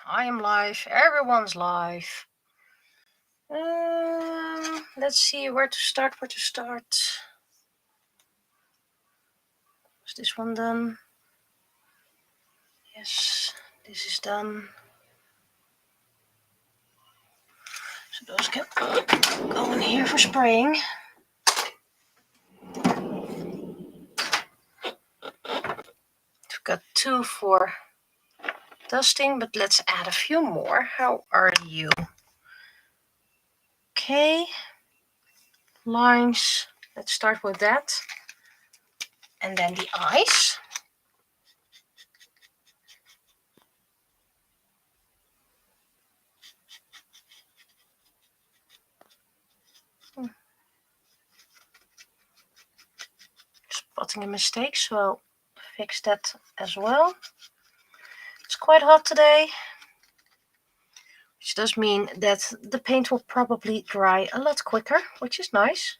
I am live. Everyone's live. Let's see where to start. Is this one done? Yes, this is done. So those can go in here for spraying. We've got 2 for dusting, but let's add a few more. How are you? Okay. Lines. Let's start with that. And then the eyes. Spotting a mistake, so I'll fix that as well. It's quite hot today, which does mean that the paint will probably dry a lot quicker, which is nice.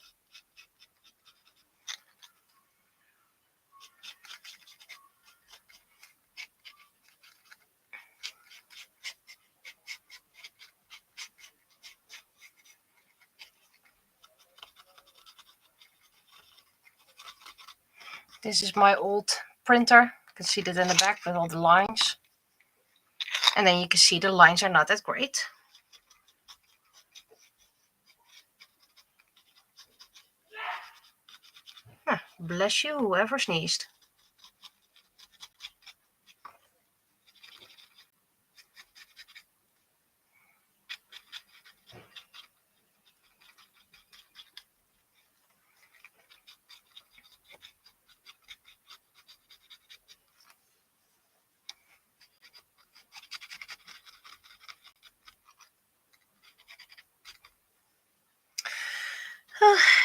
This is my old printer. You can see that in the back with all the lines. And then you can see the lines are not that great. Bless you, whoever sneezed.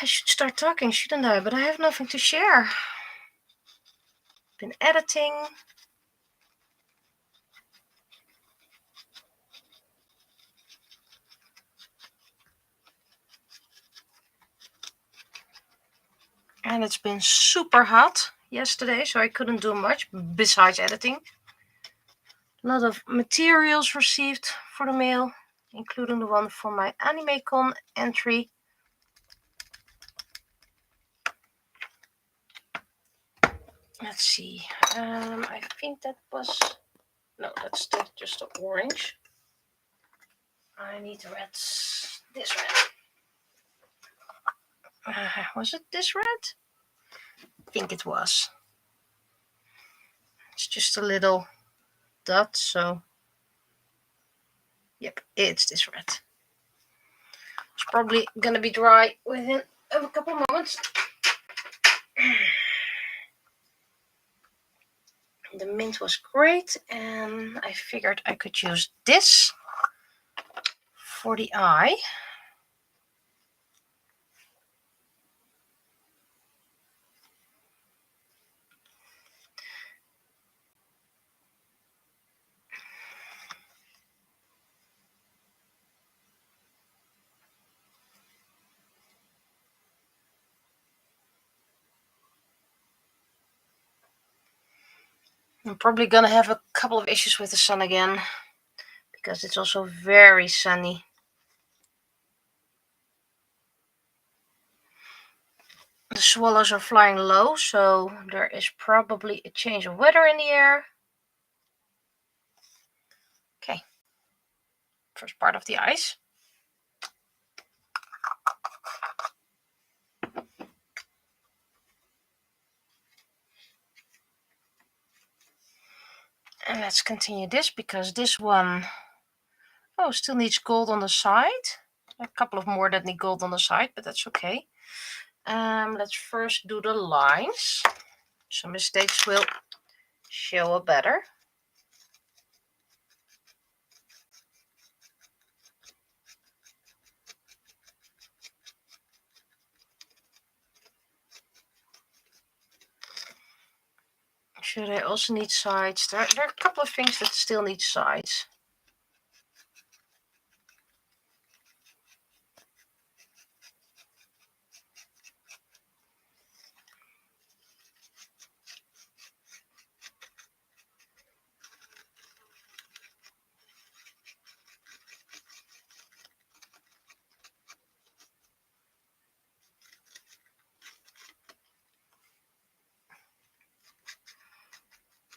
I should start talking, shouldn't I? But I have nothing to share. Been editing. And it's been super hot yesterday, so I couldn't do much besides editing. A lot of materials received for the mail, including the one for my AnimeCon entry. Let's see. I think that was... No, that's just the orange. I need the reds. This red. Was it this red? I think it was. It's just a little dot, so... Yep, it's this red. It's probably going to be dry within a couple moments. The mint was great, and I figured I could use this for the eye. I'm probably going to have a couple of issues with the sun again, because it's also very sunny. The swallows are flying low, so there is probably a change of weather in the air. Okay, first part of the ice. And let's continue this, because this one, still needs gold on the side. A couple of more that need gold on the side, but that's okay. Let's first do the lines. Some mistakes will show up better. Should I also need sides? There are a couple of things that still need sides.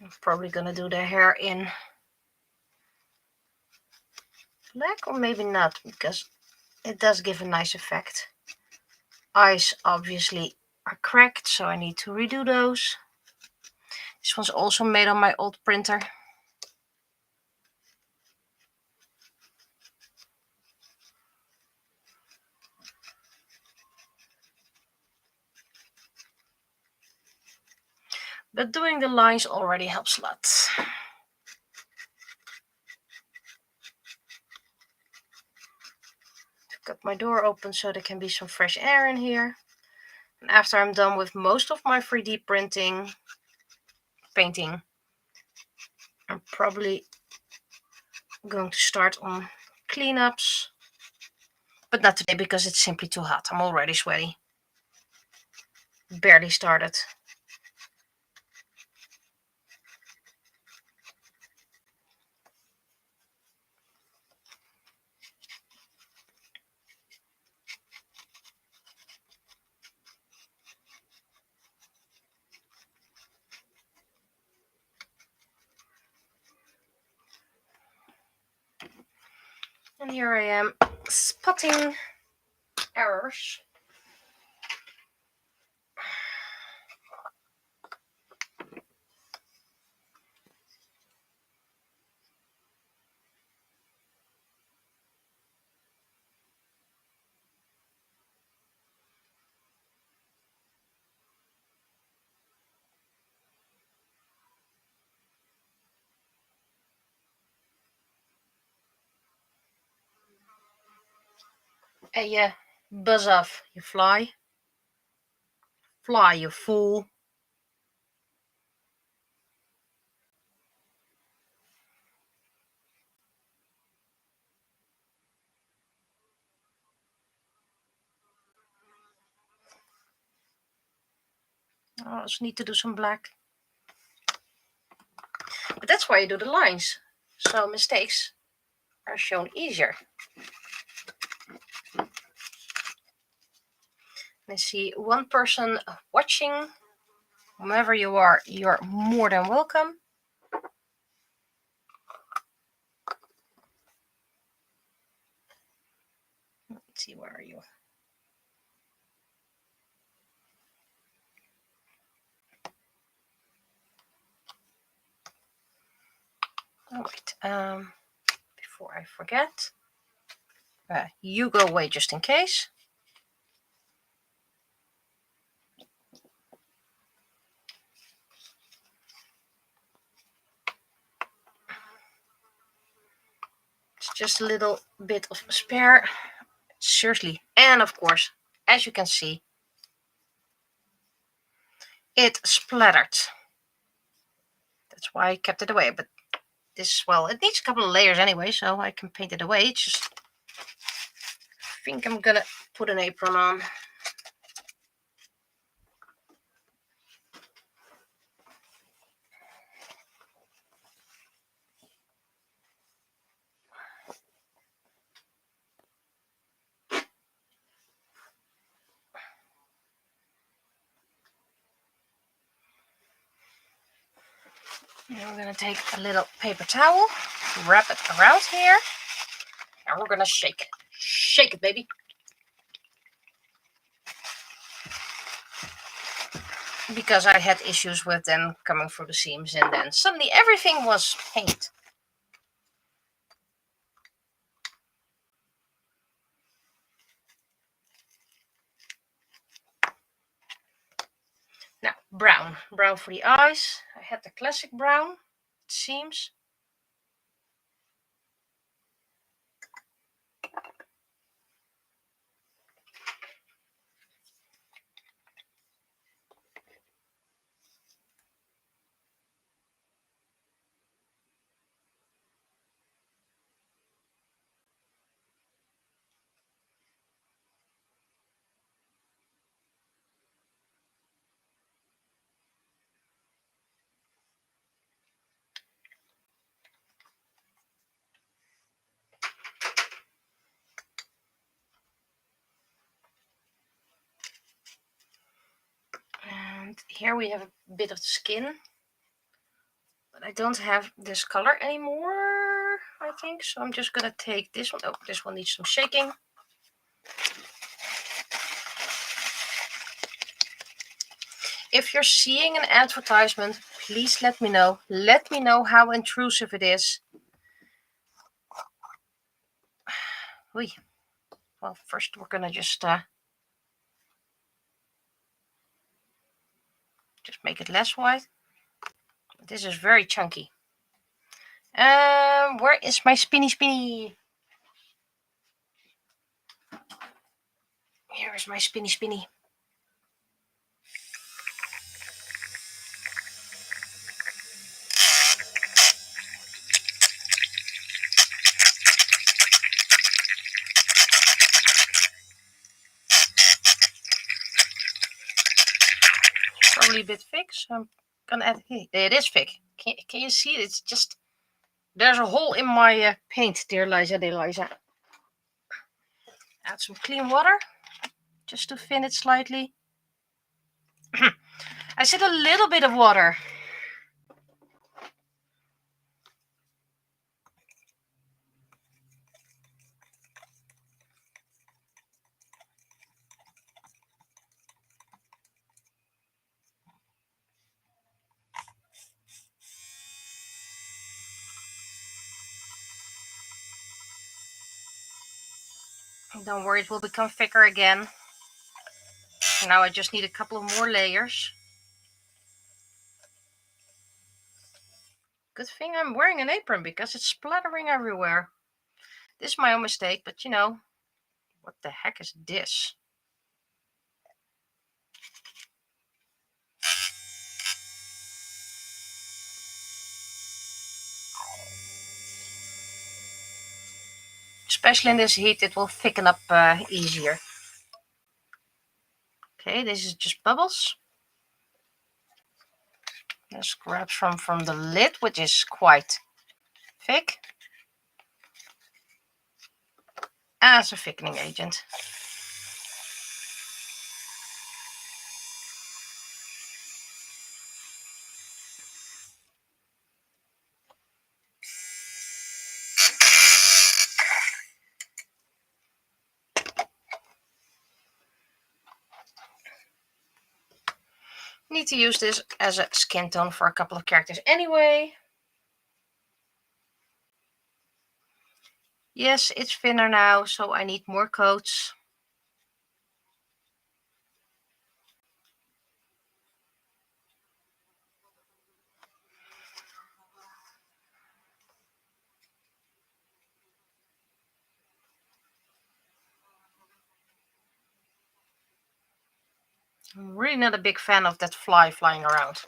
I'm probably gonna do the hair in black, or maybe not, because it does give a nice effect. Eyes obviously are cracked, so I need to redo those. This one's also made on my old printer. But doing the lines already helps a lot. I've got my door open so there can be some fresh air in here. And after I'm done with most of my 3D painting, I'm probably going to start on cleanups. But not today because it's simply too hot. I'm already sweaty. Barely started. And here I am spotting errors. Hey, yeah, buzz off, you fly. Fly, you fool. I also need to do some black. But that's why you do the lines. So mistakes are shown easier. I see one person watching. Whomever you are, you're more than welcome. Let's see, where are you? Oh, wait. Before I forget, you go away just in case. It's just a little bit of spare. Seriously. And of course, as you can see, it splattered. That's why I kept it away. But this, well, it needs a couple of layers anyway, so I can paint it away. It's just, I think I'm gonna put an apron on. And we're gonna take a little paper towel, wrap it around here, and we're gonna shake it. Shake it, baby. Because I had issues with them coming through the seams, and then suddenly everything was paint. Now, brown. Brown for the eyes. I had the classic brown, it seems. And here we have a bit of the skin But I don't have this color anymore, I think. So I'm just going to take this one. Oh, this one needs some shaking. If you're seeing an advertisement, please let me know. Let me know how intrusive it is. Oy. Well, first we're going to just make it less white. This is very chunky. Where is my spinny? Here is my spinny. Probably a bit thick, so I'm gonna add. Hey, it is thick. Can you see it? It's just there's a hole in my paint, dear Liza. Add some clean water just to thin it slightly. I said a little bit of water. Don't worry, it will become thicker again. Now I just need a couple of more layers. Good thing I'm wearing an apron because it's splattering everywhere. This is my own mistake, but you know, what the heck is this? Especially in this heat, it will thicken up easier. Okay, this is just bubbles. Let's grab some from the lid, which is quite thick, as a thickening agent. Need to use this as a skin tone for a couple of characters anyway. Yes, it's thinner now, so I need more coats. I'm really not a big fan of that fly flying around.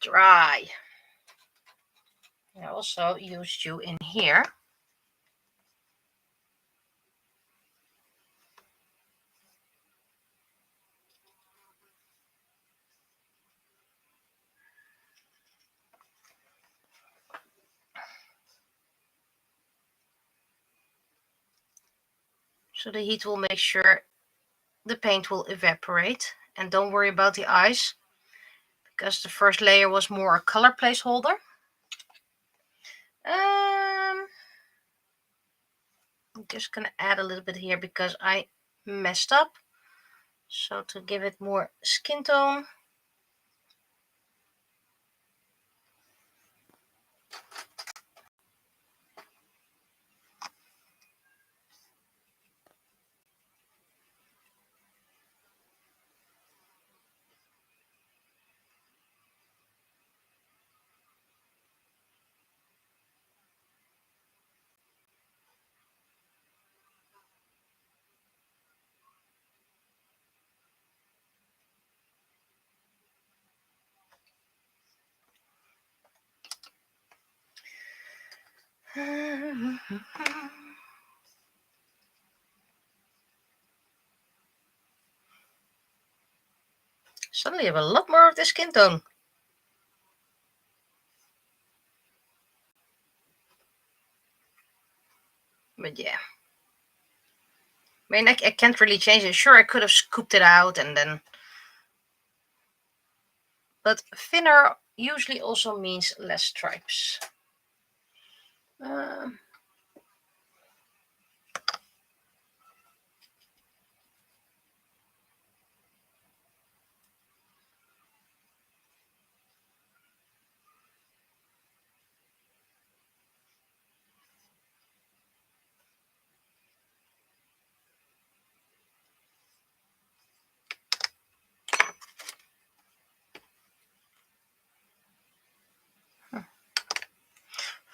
Dry. I also used you in here. So the heat will make sure the paint will evaporate. And don't worry about the eyes, because the first layer was more a color placeholder. I'm just gonna add a little bit here because I messed up. So to give it more skin tone. Suddenly I have a lot more of the skin tone. But yeah. I mean, I can't really change it. Sure, I could have scooped it out and then... But thinner usually also means less stripes.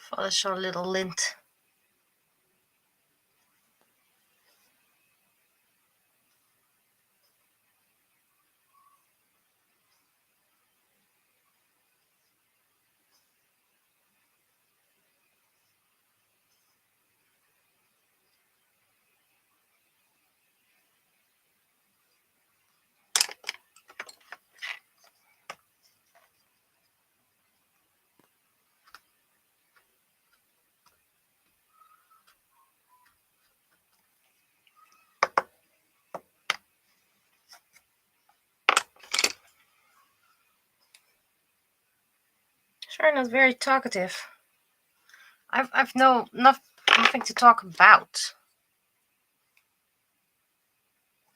Thought I saw a little lint. Sorry, not very talkative. I've nothing to talk about.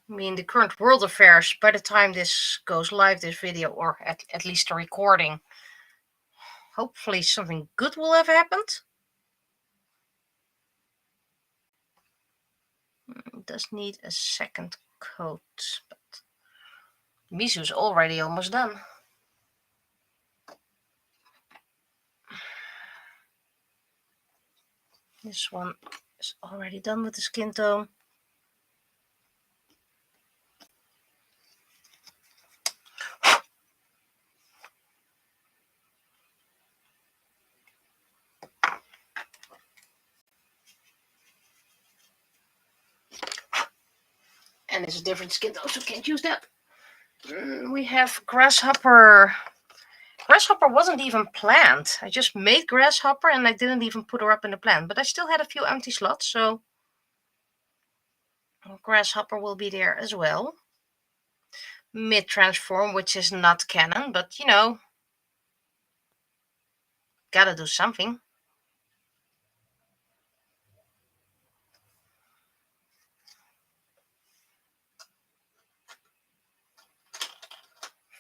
I mean, the current world affairs, by the time this goes live, this video, or at least the recording, hopefully something good will have happened. It does need a second coat, but Misu's already almost done. This one is already done with the skin tone. And it's a different skin tone, so can't use that. We have Grasshopper. Grasshopper wasn't even planned. I just made Grasshopper and I didn't even put her up in the plan. But I still had a few empty slots, so Grasshopper will be there as well. Mid-transform, which is not canon, but you know, gotta do something.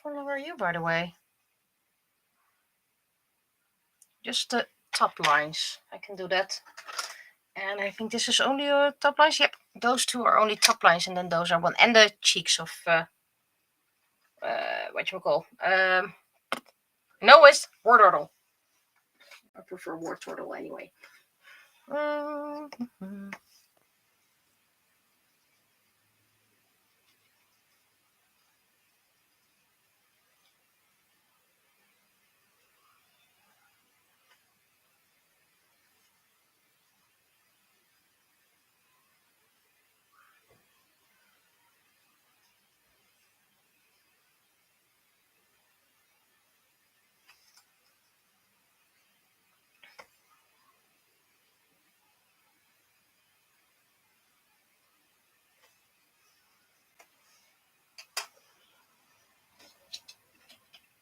Where are you, by the way? Just the top lines. I can do that. And I think this is only top lines. Yep, those two are only top lines, and then those are one. And the cheeks of whatchamacall. No, it's War Turtle. I prefer War Turtle anyway.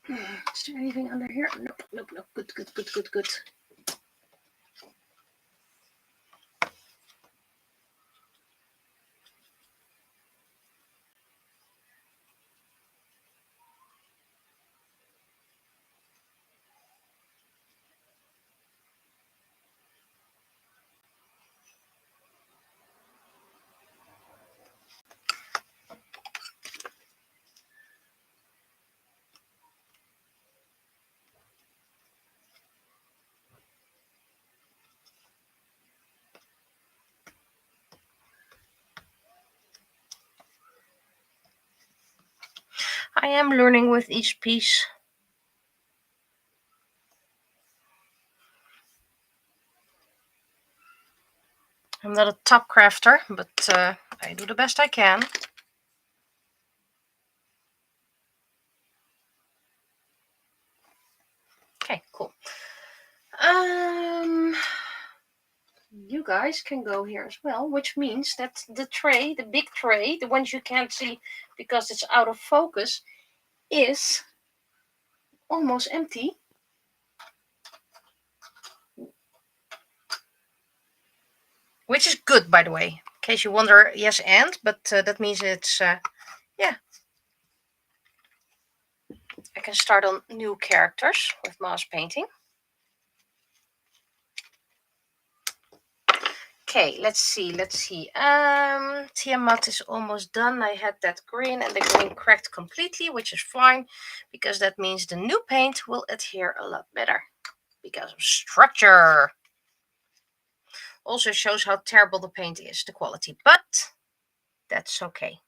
Is there anything under here? Nope, nope, nope. Good, good, good, good, good. I am learning with each piece. not a top crafter, but I do the best I can. Okay, cool. You guys can go here as well, which means that the tray, the big tray, the ones you can't see because it's out of focus, is almost empty. Which is good, by the way. In case you wonder, yes, and, but that means it's, yeah. I can start on new characters with mouse painting. Okay, let's see. Tiamat is almost done. I had that green and the green cracked completely, which is fine because that means the new paint will adhere a lot better because of structure. Also shows how terrible the paint is, the quality, but that's okay.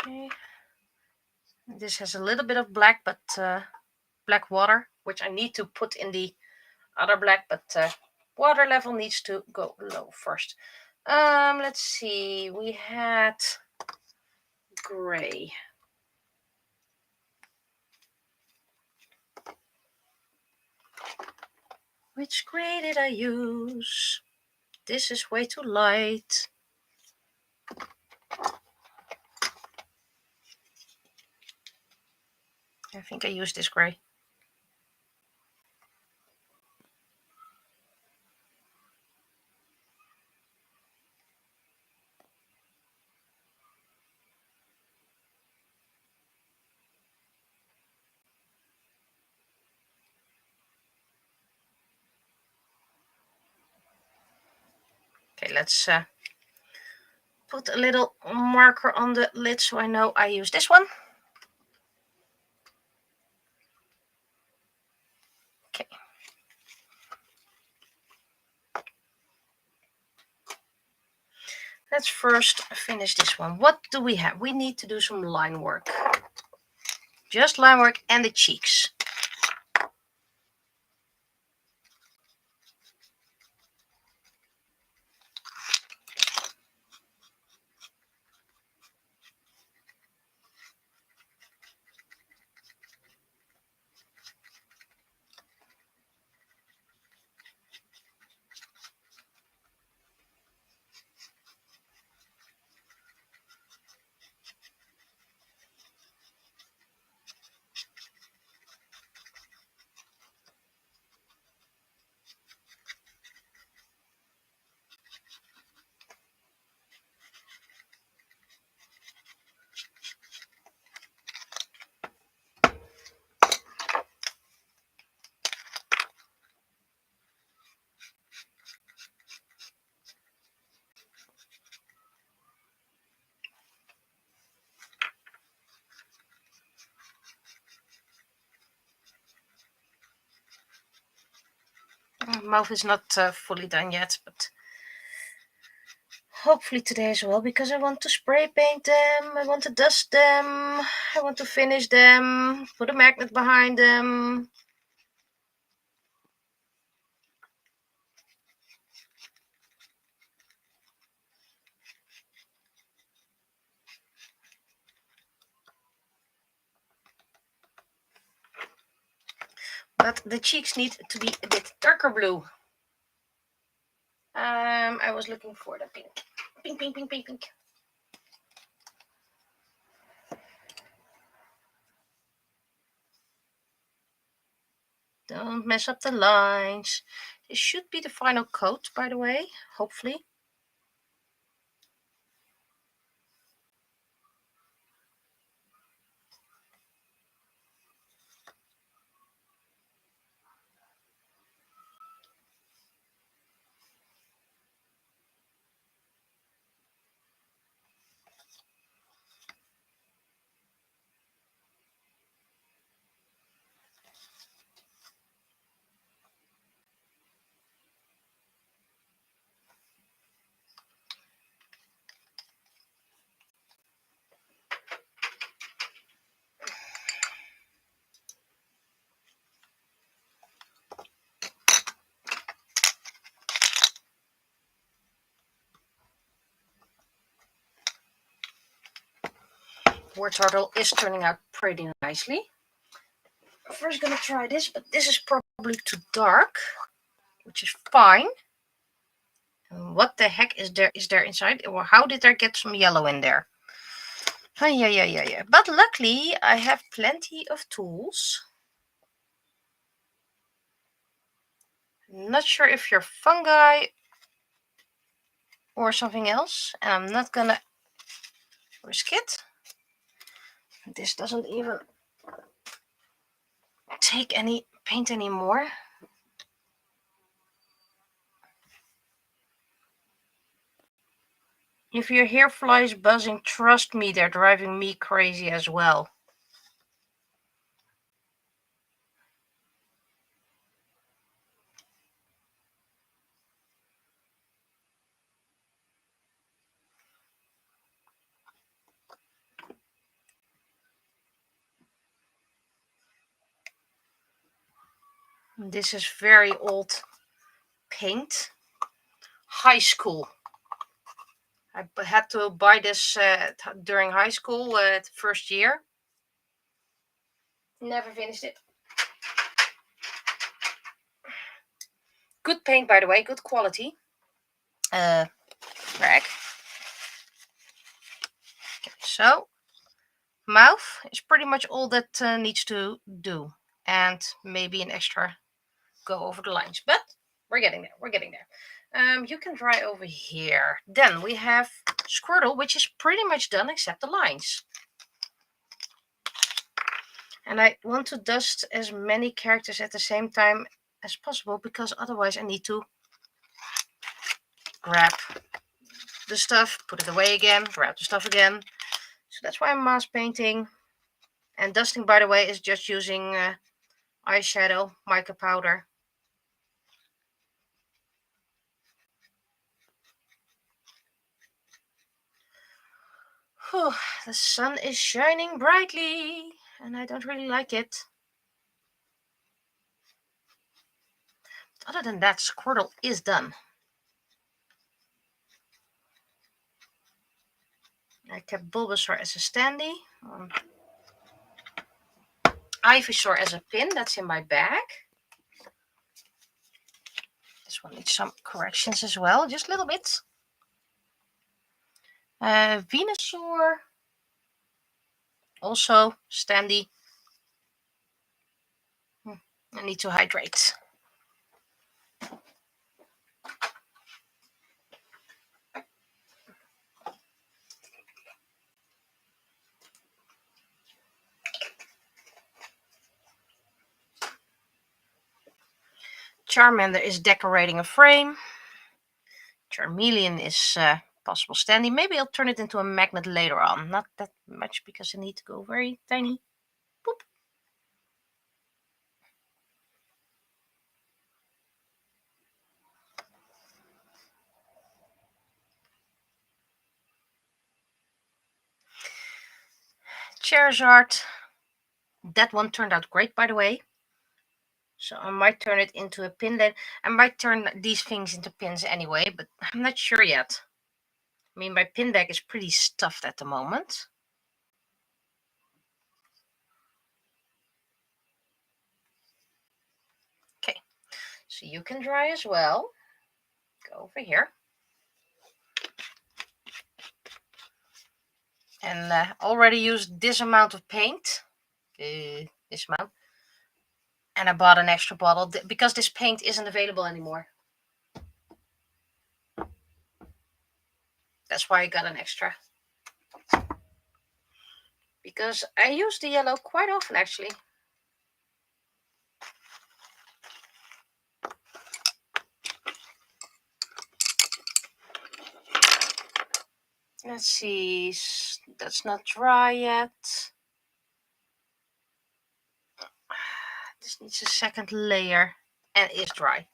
Okay. This has a little bit of black, but black water, which I need to put in the other black, but water level needs to go low first. Let's see. We had gray. Which gray did I use? This is way too light. I think I used this gray. Okay, let's put a little marker on the lid so I know I use this one. Okay. Let's first finish this one. What do we have? We need to do some line work. Just line work and the cheeks. Mouth is not fully done yet, but hopefully today as well, because I want to spray paint them, I want to dust them, I want to finish them, put a magnet behind them. But the cheeks need to be a bit darker blue. I was looking for the pink. Pink, pink, pink, pink, pink. Don't mess up the lines. This should be the final coat, by the way, hopefully. word turtle is turning out pretty nicely. I'm first gonna try this, but this is probably too dark, which is fine. And what the heck is there inside? Or how did there get some yellow in there? Yeah. But luckily, I have plenty of tools. Not sure if you're fungi or something else, and I'm not gonna risk it. This doesn't even take any paint anymore. If you hear flies buzzing, trust me, they're driving me crazy as well. This is very old paint. High school. I had to buy this during high school, first year. Never finished it. Good paint, by the way, good quality. Rag. Okay, so, mouth is pretty much all that needs to do. And maybe an extra go over the lines. But we're getting there. You can dry over here. Then we have Squirtle, which is pretty much done except the lines. And I want to dust as many characters at the same time as possible, because otherwise I need to grab the stuff, put it away again, grab the stuff again. So that's why I'm mask painting. And dusting, by the way, is just using eyeshadow, mica powder. Whew, the sun is shining brightly, and I don't really like it. Other than that, Squirtle is done. I kept Bulbasaur as a standee. Ivysaur as a pin, that's in my bag. This one needs some corrections as well, just a little bit. Venusaur, also standee. I need to hydrate. Charmander is decorating a frame. Charmeleon is possible standee. Maybe I'll turn it into a magnet later on. Not that much, because I need to go very tiny. Boop. Charizard. That one turned out great, by the way. So I might turn it into a pin then. I might turn these things into pins anyway, but I'm not sure yet. I mean, my pin bag is pretty stuffed at the moment. Okay, so you can dry as well. Go over here. And already used this amount of paint. This amount. And I bought an extra bottle because this paint isn't available anymore. That's why I got an extra. Because I use the yellow quite often, actually. Let's see. That's not dry yet. This needs a second layer and is dry.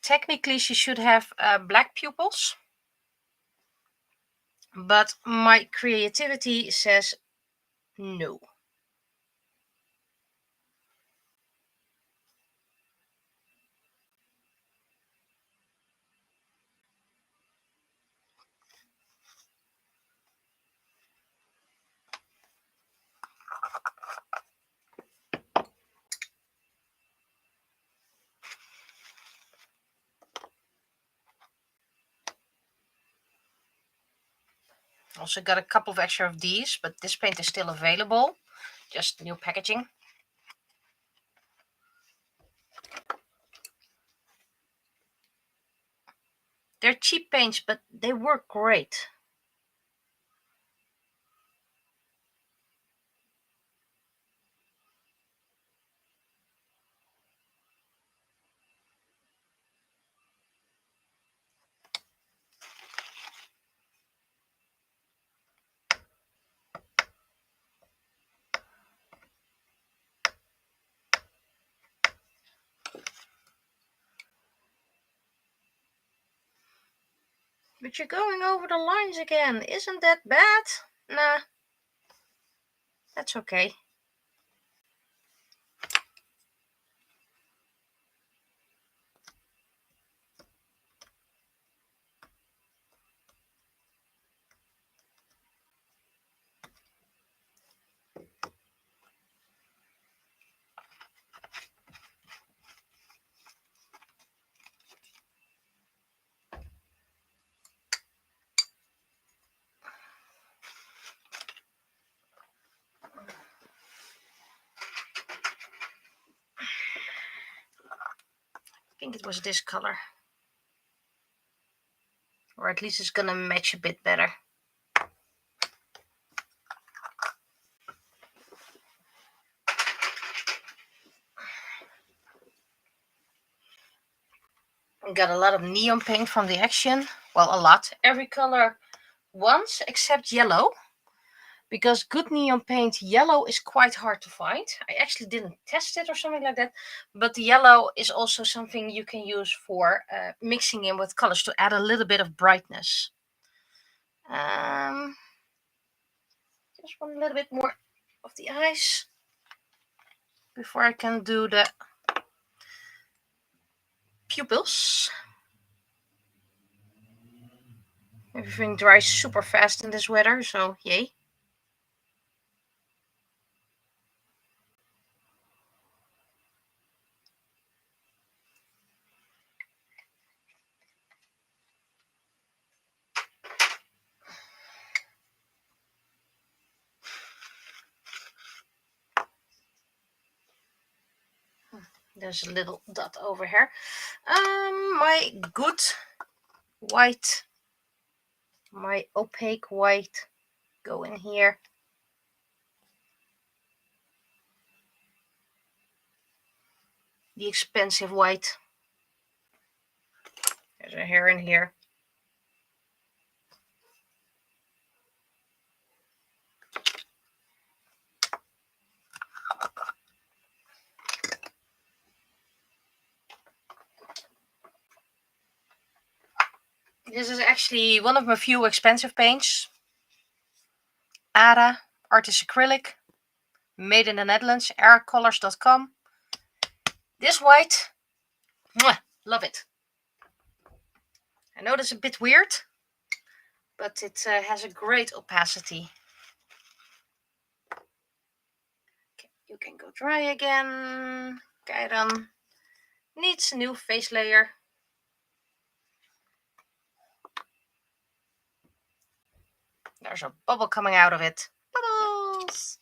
Technically, she should have black pupils. But my creativity says no. Also got a couple of extra of these, but this paint is still available. Just new packaging. They're cheap paints, but they work great. But you're going over the lines again. Isn't that bad? Nah, that's okay. I think it was this color. Or at least it's gonna match a bit better. Got a lot of neon paint from the Action. Well, a lot. Every color once except yellow. Because good neon paint, yellow is quite hard to find. I actually didn't test it or something like that. But the yellow is also something you can use for mixing in with colors to add a little bit of brightness. Just want a little bit more of the eyes before I can do the pupils. Everything dries super fast in this weather, so yay. There's a little dot over here. My good white, my opaque white, go in here. The expensive white. There's a hair in here. This is actually one of my few expensive paints. Ada Artist Acrylic, made in the Netherlands, aircolors.com. This white, mwah, love it. I know that's a bit weird, but it has a great opacity. Okay, you can go dry again. Keiran needs a new face layer. There's a bubble coming out of it. Bubbles!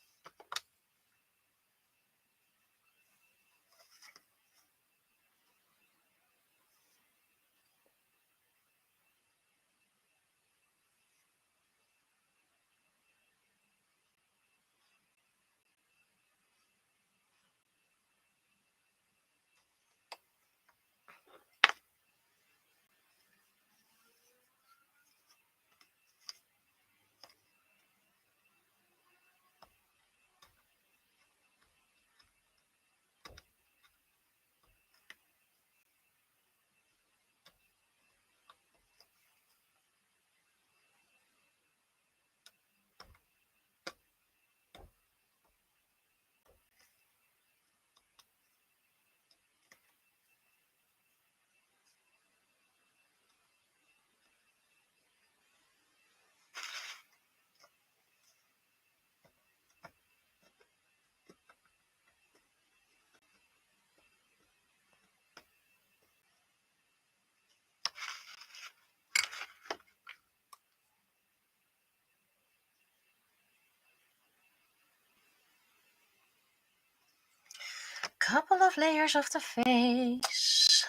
couple of layers of the face.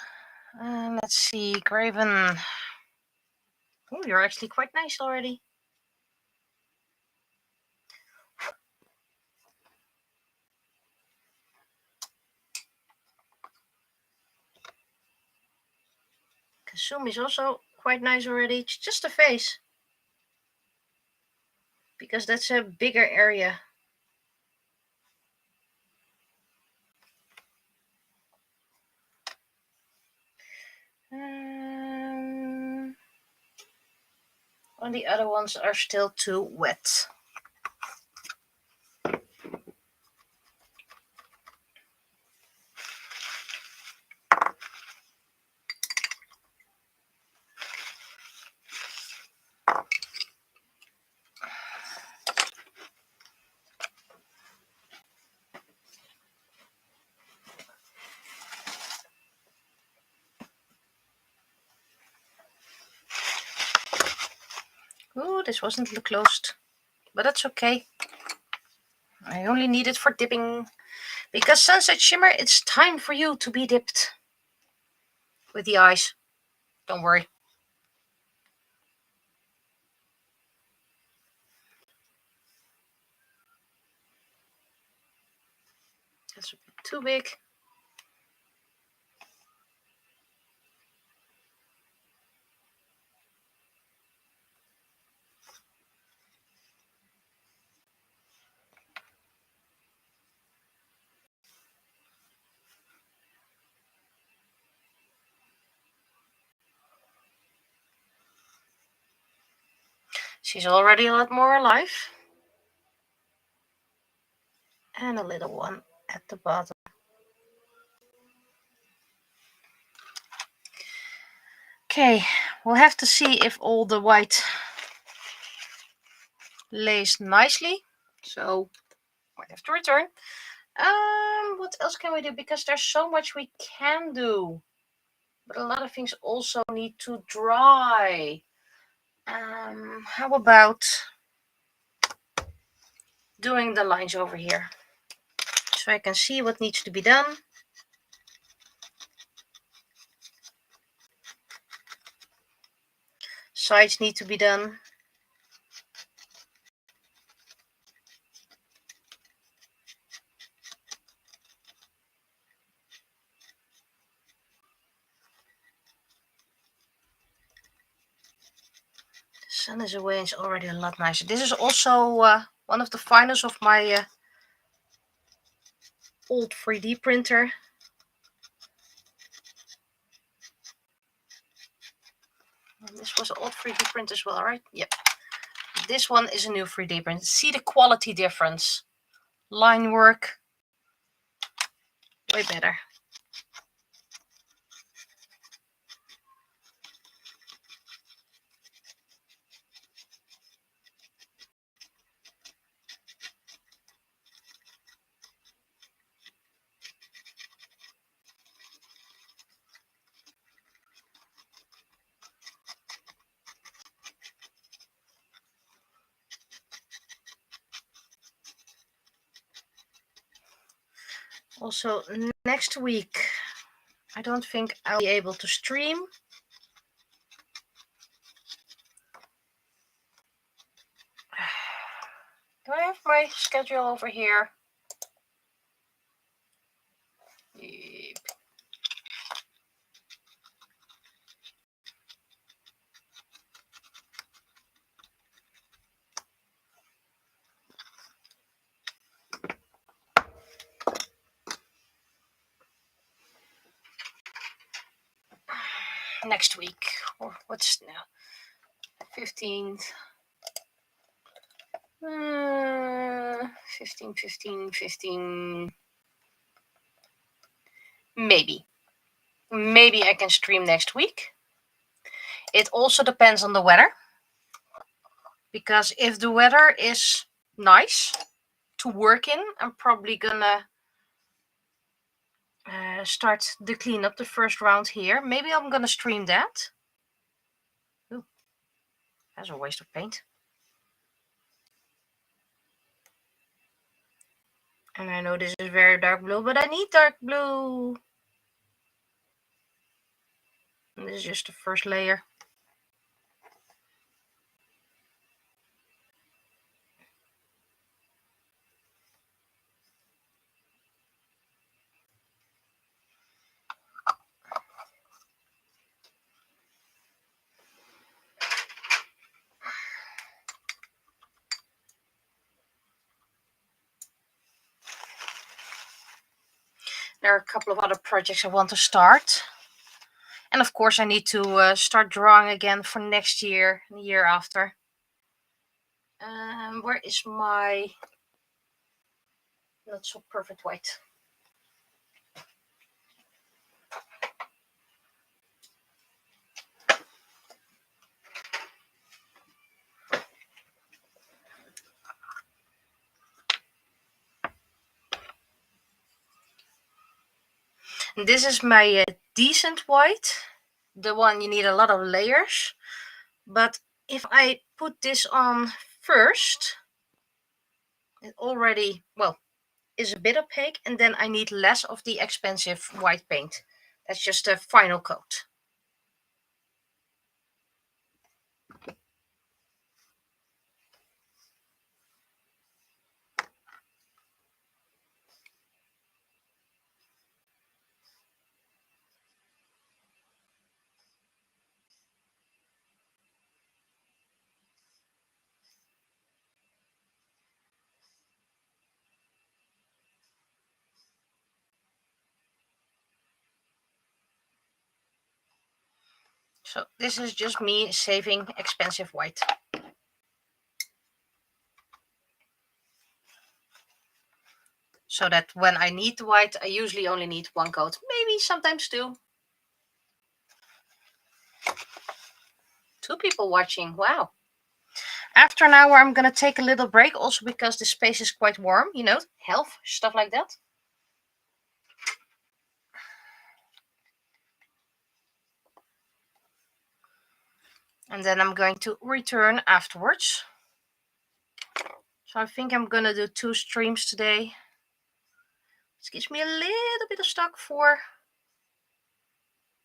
Let's see, Graven. Oh, you're actually quite nice already. Kasumi is also quite nice already. It's just the face, because that's a bigger area. And the other ones are still too wet. Ooh, this wasn't closed, but that's okay. I only need it for dipping, because Sunset Shimmer, it's time for you to be dipped with the eyes. Don't worry. That's a bit too big. She's already a lot more alive. And a little one at the bottom. Okay, we'll have to see if all the white lays nicely. So, might have to return. What else can we do? Because there's so much we can do. But a lot of things also need to dry. How about doing the lines over here, so I can see what needs to be done. Sides need to be done. The sun is away and it's already a lot nicer. This is also one of the finals of my old 3D printer. And this was an old 3D print as well, right? Yep. This one is a new 3D print. See the quality difference. Line work, way better. Also, next week, I don't think I'll be able to stream. Do I have my schedule over here? Yep. Next week, or what's now? 15th. 15. Maybe I can stream next week. It also depends on the weather, because if the weather is nice to work in, I'm probably gonna start the cleanup, the first round here. Maybe I'm gonna stream that. Ooh, that's a waste of paint. And I know this is very dark blue, but I need dark blue. And this is just the first layer. There are a couple of other projects I want to start. And of course I need to start drawing again for next year and the year after. Where is my not so perfect white? And this is my decent white, the one you need a lot of layers. But if I put this on first, it already, well, is a bit opaque, and then I need less of the expensive white paint. That's just a final coat. So this is just me saving expensive white. So that when I need the white, I usually only need one coat, maybe sometimes two. 2 people watching, wow. After an hour, I'm gonna take a little break, also because the space is quite warm, you know, health, stuff like that. And then I'm going to return afterwards. So I think I'm gonna do 2 streams today. This gives me a little bit of stock for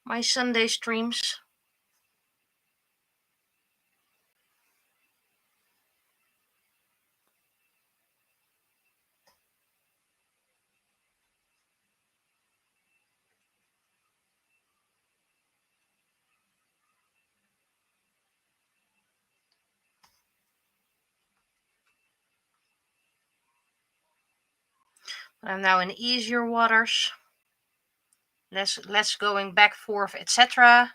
my Sunday streams. I'm now in easier waters. Less going back, forth, etc.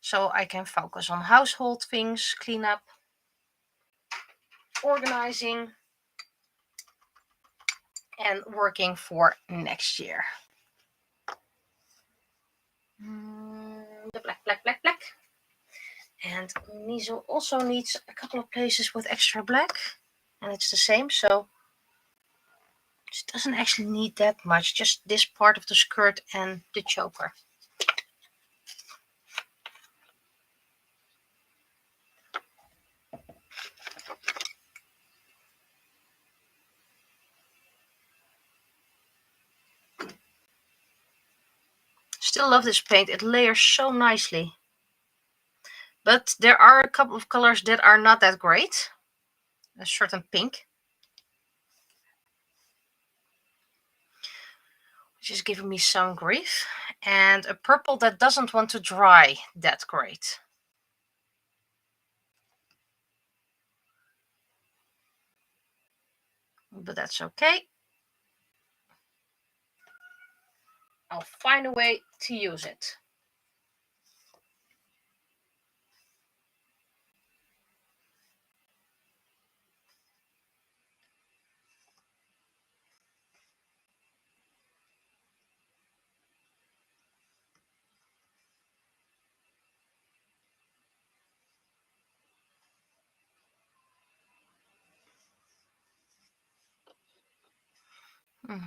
So I can focus on household things, clean up, organizing, and working for next year. The black. And Nizel also needs a couple of places with extra black. And it's the same, so it doesn't actually need that much. Just this part of the skirt and the choker. Still love this paint. It layers so nicely. But there are a couple of colors that are not that great. A certain pink, which is giving me some grief. And a purple that doesn't want to dry that great. But that's okay. I'll find a way to use it.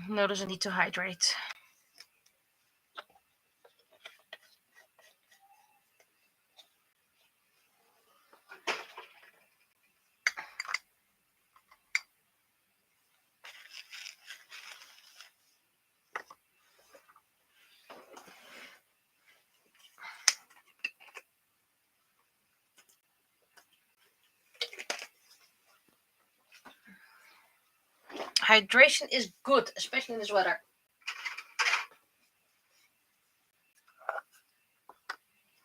Notice I need to hydrate. Hydration is good, especially in this weather.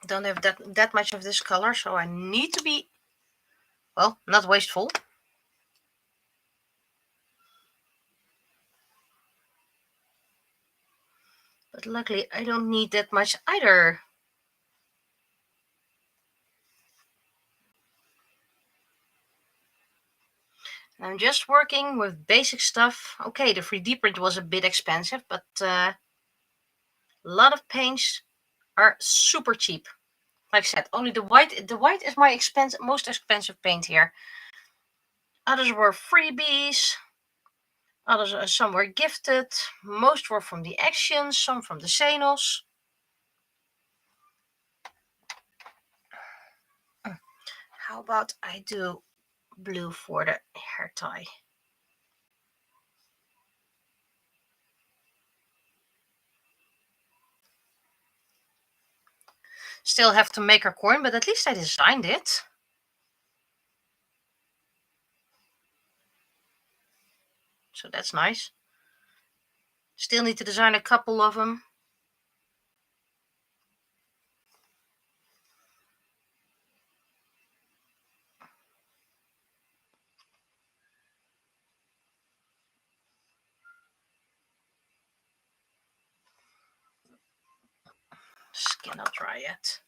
Don't have that much of this color, so I need to be, well, not wasteful. But luckily, I don't need that much either. I'm just working with basic stuff. Okay, the 3D print was a bit expensive, but a lot of paints are super cheap. Like I said, only the white. The white is my most expensive paint here. Others were freebies. Others, some were gifted. Most were from the actions, some from the sales. How about I do blue for the hair tie? Still have to make her coin, but at least I designed it. So that's nice. Still need to design a couple of them. Skin not dry yet.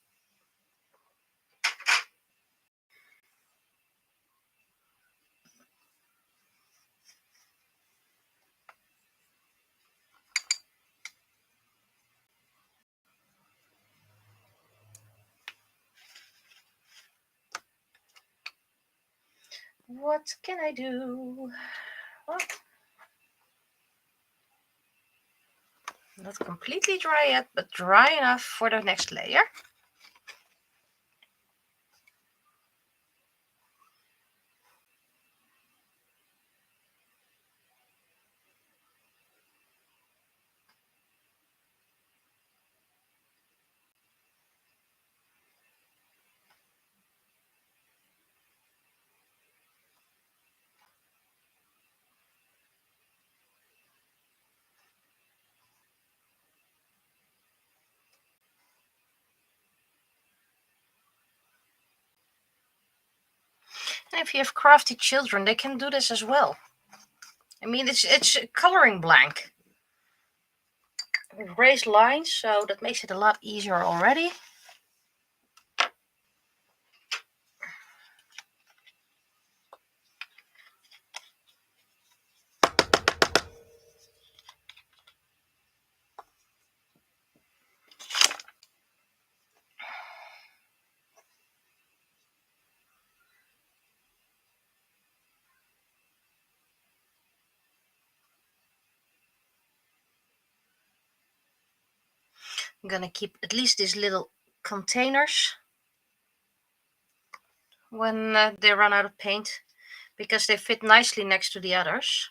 What can I do? Well, not completely dry yet, but dry enough for the next layer. And if you have crafty children, they can do this as well. I mean, it's a coloring blank with raised lines, so that makes it a lot easier already. I'm gonna keep at least these little containers when they run out of paint, because they fit nicely next to the others.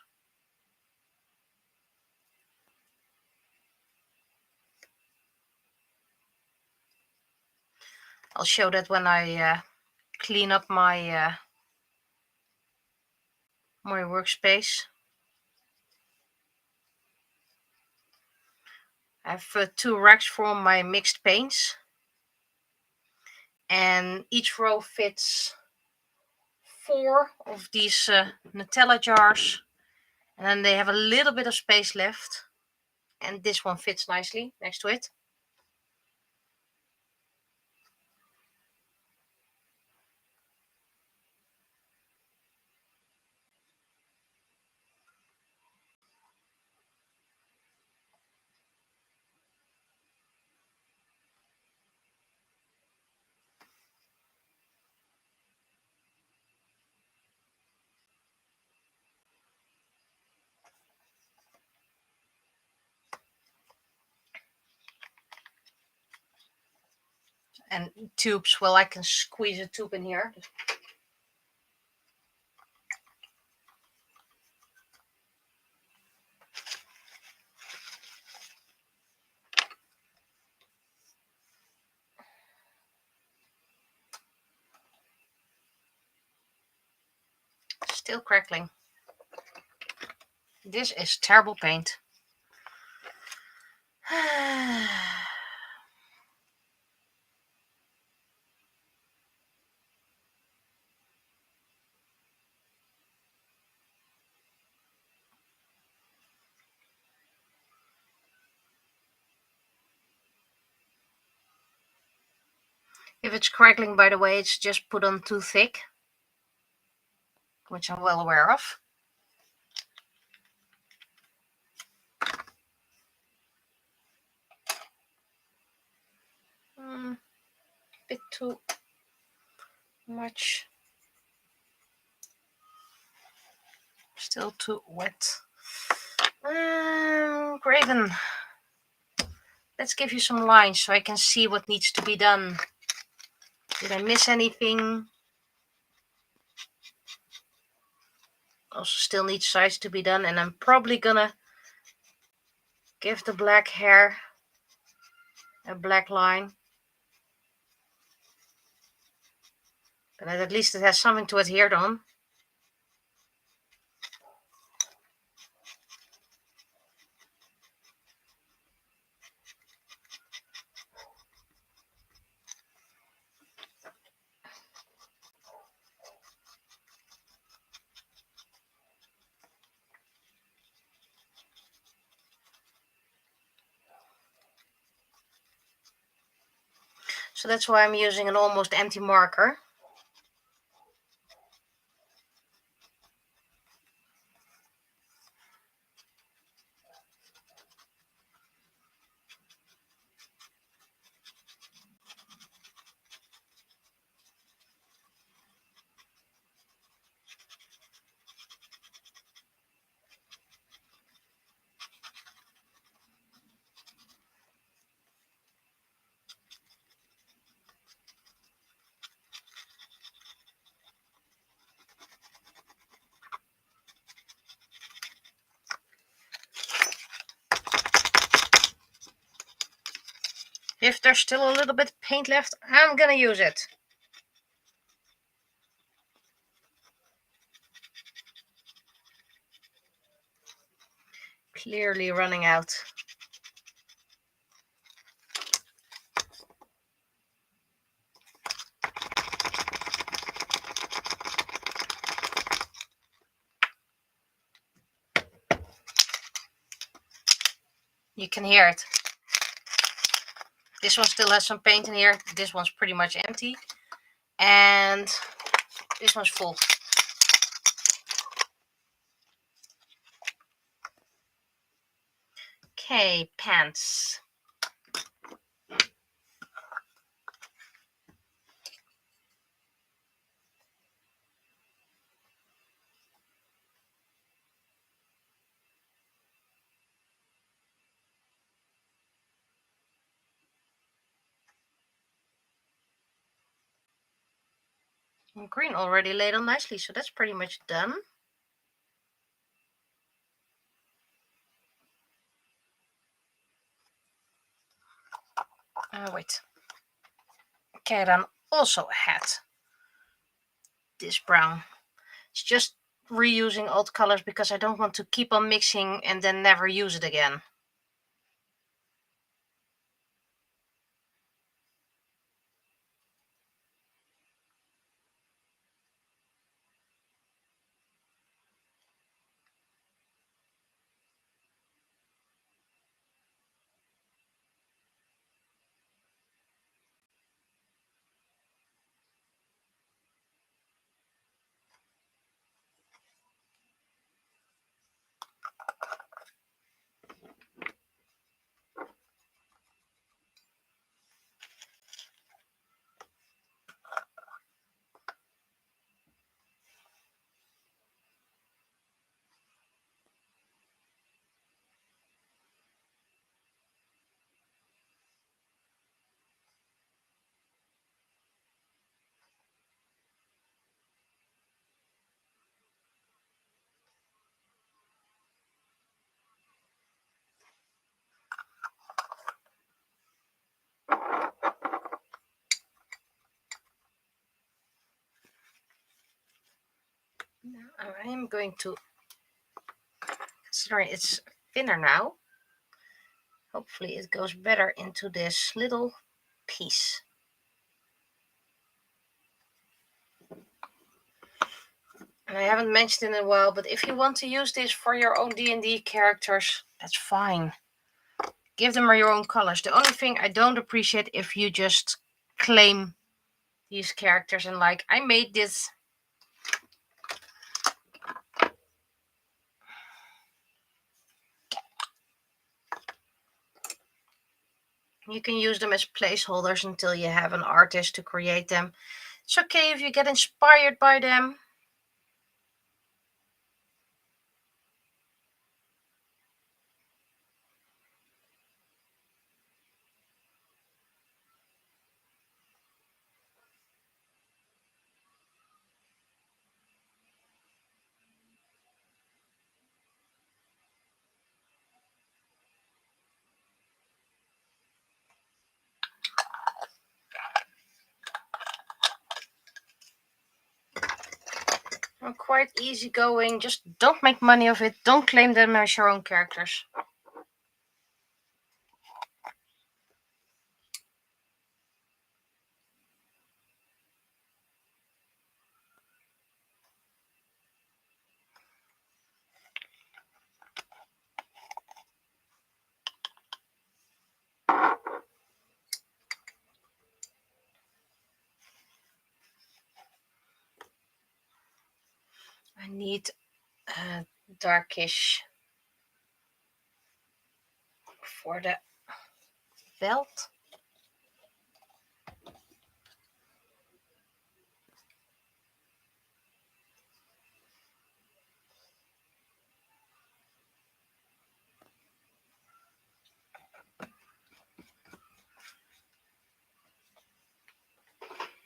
I'll show that when I clean up my my workspace. I have 2 racks for my mixed paints, and each row fits 4 of these Nutella jars, and then they have a little bit of space left, and this one fits nicely next to it. And tubes, well, I can squeeze a tube in here. Still crackling. This is terrible paint. If it's crackling, by the way, it's just put on too thick, which I'm well aware of. Bit too much. Still too wet. Graven, let's give you some lines so I can see what needs to be done. Did I miss anything? Also still needs sides to be done, and I'm probably gonna give the black hair a black line. But at least it has something to adhere on. So that's why I'm using an almost empty marker. If there's still a little bit of paint left, I'm gonna use it. Clearly running out. You can hear it. This one still has some paint in here. This one's pretty much empty. And this one's full. Okay, pants. And green already laid on nicely, so that's pretty much done. Wait. Okay, then also had this brown. It's just reusing old colors because I don't want to keep on mixing and then never use it again. Now I'm going to Considering it's thinner now, hopefully it goes better into this little piece. And I haven't mentioned in a while, but if you want to use this for your own D&D characters, that's fine. Give them your own colors. The only thing I don't appreciate if you just claim these characters and like, I made this. You can use them as placeholders until you have an artist to create them. It's okay if you get inspired by them. I'm quite easygoing. Just don't make money of it. Don't claim them as your own characters. I need a darkish for the belt.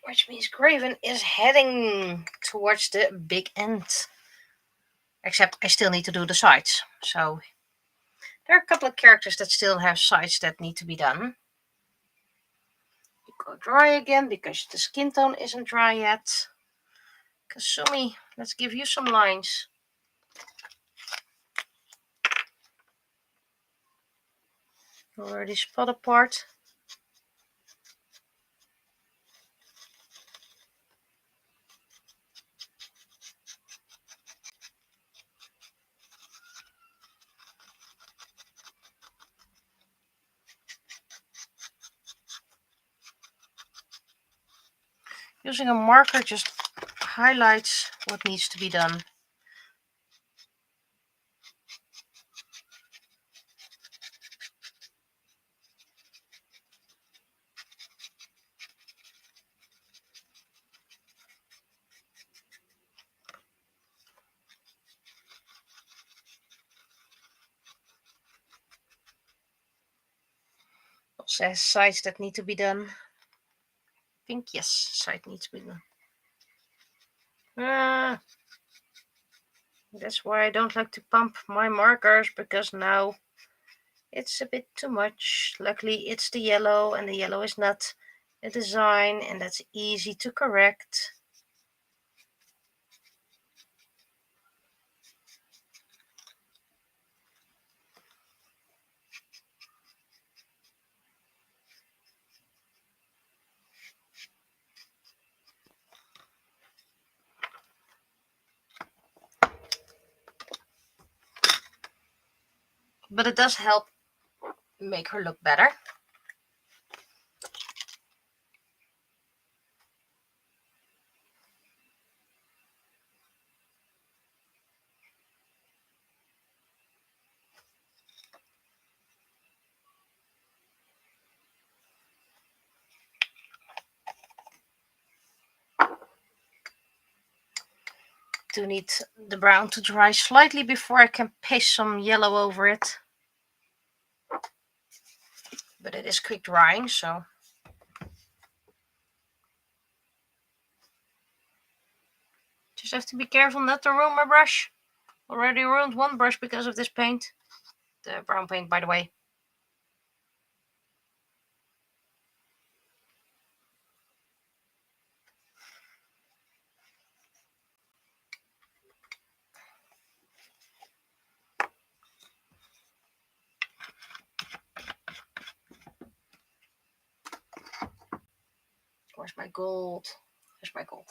Which means Graven is heading towards the big end. Except I still need to do the sides. So there are a couple of characters that still have sides that need to be done. You go dry again because the skin tone isn't dry yet. Kasumi, let's give you some lines. Already spot apart. Using a marker just highlights what needs to be done. Also has sides that need to be done. I think yes, side needs to be done. That's why I don't like to pump my markers, because now it's a bit too much. Luckily it's the yellow, and the yellow is not a design, and that's easy to correct. But it does help make her look better. Do need the brown to dry slightly before I can paste some yellow over it. But it is quick drying, so just have to be careful not to ruin my brush. Already ruined one brush because of this paint. The brown paint, by the way. Where's my gold? There's my gold.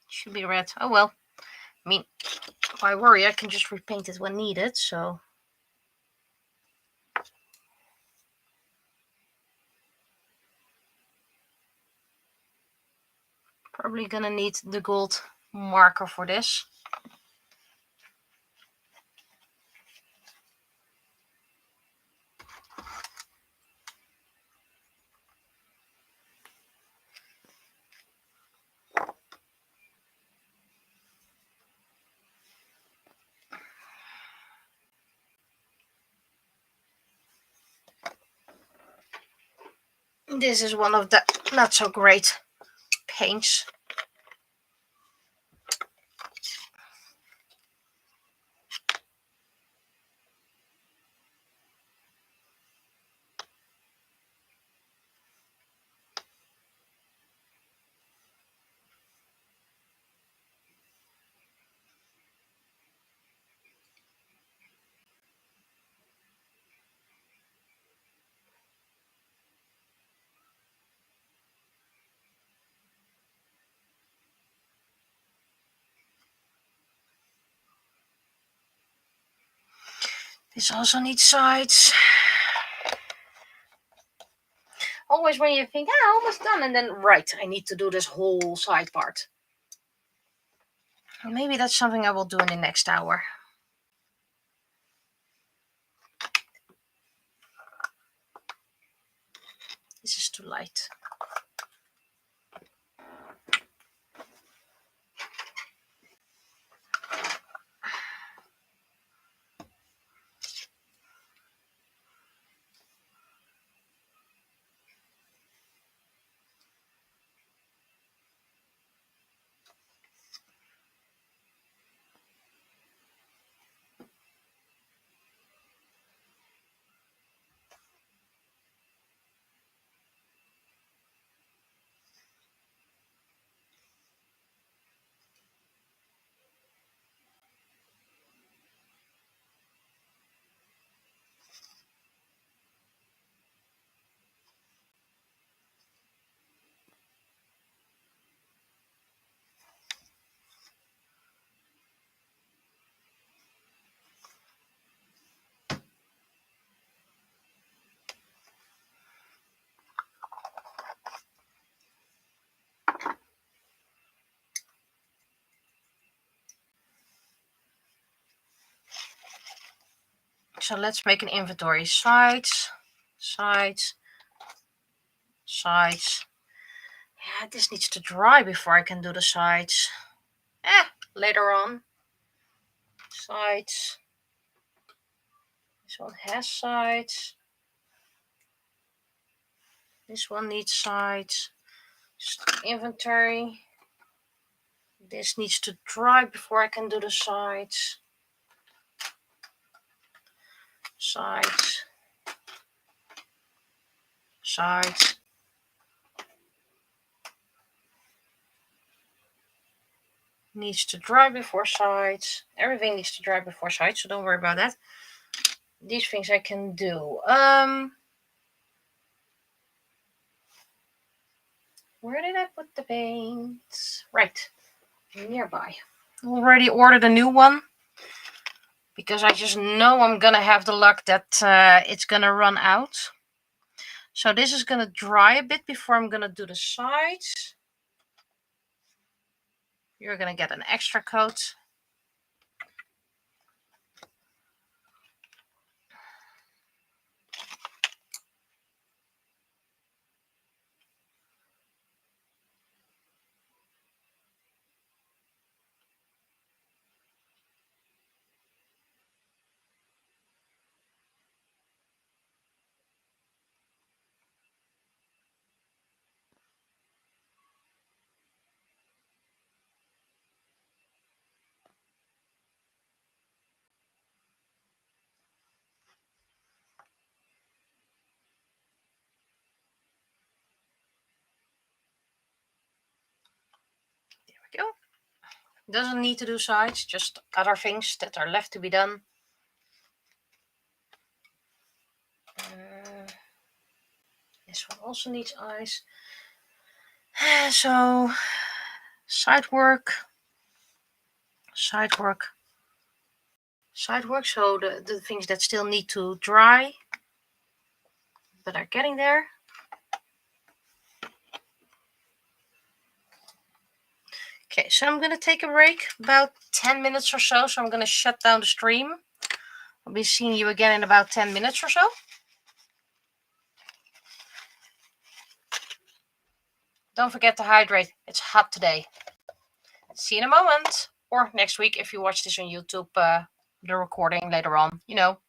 Should be red. Oh well. I mean, why worry? I can just repaint it when needed, so. Probably gonna need the gold marker for this. This is one of the not so great paints. This also needs sides. Always when you think, almost done, and then, right, I need to do this whole side part. Well, maybe that's something I will do in the next hour. This is too light. So let's make an inventory. Sides, sides, sides. Yeah, this needs to dry before I can do the sides. Later on. Sides. This one has sides. This one needs sides. Inventory. This needs to dry before I can do the sides. Sides. Sides. Needs to dry before sides. Everything needs to dry before sides, so don't worry about that. These things I can do. Where did I put the paint? Right. Nearby. Already ordered a new one. Because I just know I'm gonna have the luck that it's gonna run out. So this is gonna dry a bit before I'm gonna do the sides. You're gonna get an extra coat. Go. Doesn't need to do sides, just other things that are left to be done. This one also needs eyes. So, side work. So the things that still need to dry, but are getting there. Okay, so I'm going to take a break, about 10 minutes or so. So I'm going to shut down the stream. I'll be seeing you again in about 10 minutes or so. Don't forget to hydrate. It's hot today. See you in a moment. Or next week if you watch this on YouTube, the recording later on. You know.